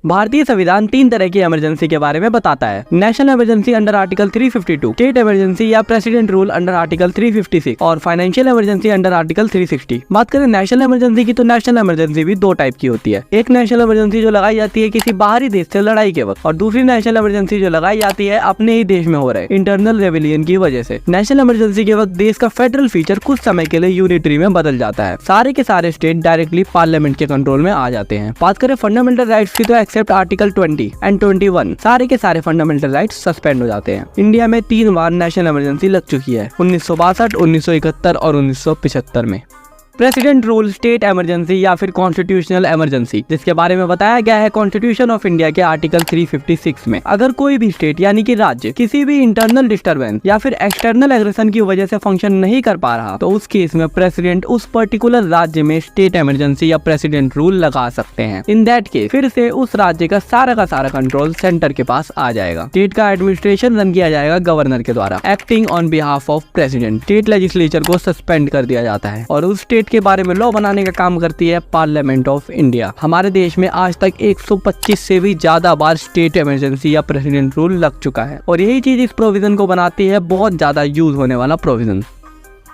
भारतीय संविधान 3 तरह की इमरजेंसी के बारे में बताता है। National emergency under article 352, state emergency या प्रेसिडेंट रूल अंडर आर्टिकल 356 और फाइनेंशियल इमरजेंसी अंडर आर्टिकल 360। बात करें नेशनल इमरजेंसी की तो नेशनल इमरजेंसी भी दो टाइप की होती है। एक नेशनल इमरजेंसी जो लगाई जाती है किसी बाहरी देश से लड़ाई के वक्त, और दूसरी नेशनल इमरजेंसी जो लगाई जाती है अपने ही देश में हो रहे इंटरनल रेविलियन की वजह से। नेशनल इमरजेंसी के वक्त देश का फेडरल फीचर कुछ समय के लिए यूनिटरी में बदल जाता है। सारे के सारे स्टेट डायरेक्टली पार्लियामेंट के कंट्रोल में आ जाते हैं। बात करें फंडामेंटल राइट्स की तो एक्सेप्ट आर्टिकल 20 एंड 21 सारे के सारे फंडामेंटल राइट्स सस्पेंड हो जाते हैं। इंडिया में 3 बार नेशनल इमरजेंसी लग चुकी है, 1962, 1971 और 1975 में। प्रेसिडेंट रूल स्टेट इमरजेंसी या फिर कॉन्स्टिट्यूशनल इमरजेंसी, जिसके बारे में बताया गया है कॉन्स्टिट्यूशन ऑफ इंडिया के आर्टिकल 356 में। अगर कोई भी स्टेट यानी कि राज्य किसी भी इंटरनल डिस्टर्बेंस या फिर एक्सटर्नल एग्रेशन की वजह से फंक्शन नहीं कर पा रहा, तो उस केस में प्रेसिडेंट उस पर्टिकुलर राज्य में स्टेट इमरजेंसी या प्रेसिडेंट रूल लगा सकते हैं। इन दैट केस फिर से उस राज्य का सारा कंट्रोल सेंटर के पास आ जाएगा। स्टेट का एडमिनिस्ट्रेशन रन किया जाएगा गवर्नर के द्वारा, acting on behalf of president. State legislature को सस्पेंड कर दिया जाता है और उस स्टेट के बारे में लॉ बनाने का काम करती है पार्लियामेंट ऑफ इंडिया। हमारे देश में आज तक 125 से भी ज्यादा बार स्टेट इमरजेंसी या प्रेसिडेंट रूल लग चुका है और यही चीज इस प्रोविजन को बनाती है बहुत ज्यादा यूज होने वाला प्रोविजन।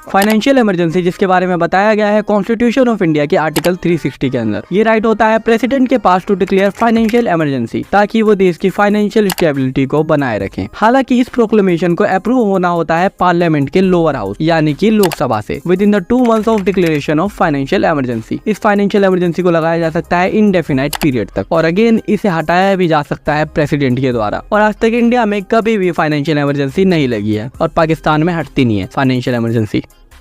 फाइनेंशियल इमरजेंसी, जिसके बारे में बताया गया है कॉन्स्टिट्यूशन ऑफ इंडिया के आर्टिकल 360 के अंदर। ये राइट होता है प्रेसिडेंट के पास टू डिक्लेयर फाइनेंशियल इमरजेंसी, ताकि वो देश की फाइनेंशियल स्टेबिलिटी को बनाए रखें। हालांकि इस प्रोक्लेमेशन को अप्रूव होना होता है पार्लियामेंट के लोअर हाउस यानी कि लोकसभा से with in the 2 months of declaration of financial emergency. इस फाइनेंशियल इमरजेंसी को लगाया जा सकता है इनडेफिनाइट पीरियड तक, और अगेन इसे हटाया भी जा सकता है प्रेसिडेंट के द्वारा। और आज तक इंडिया में कभी भी फाइनेंशियल इमरजेंसी नहीं लगी है और पाकिस्तान में हटती नहीं है फाइनेंशियल इमरजेंसी।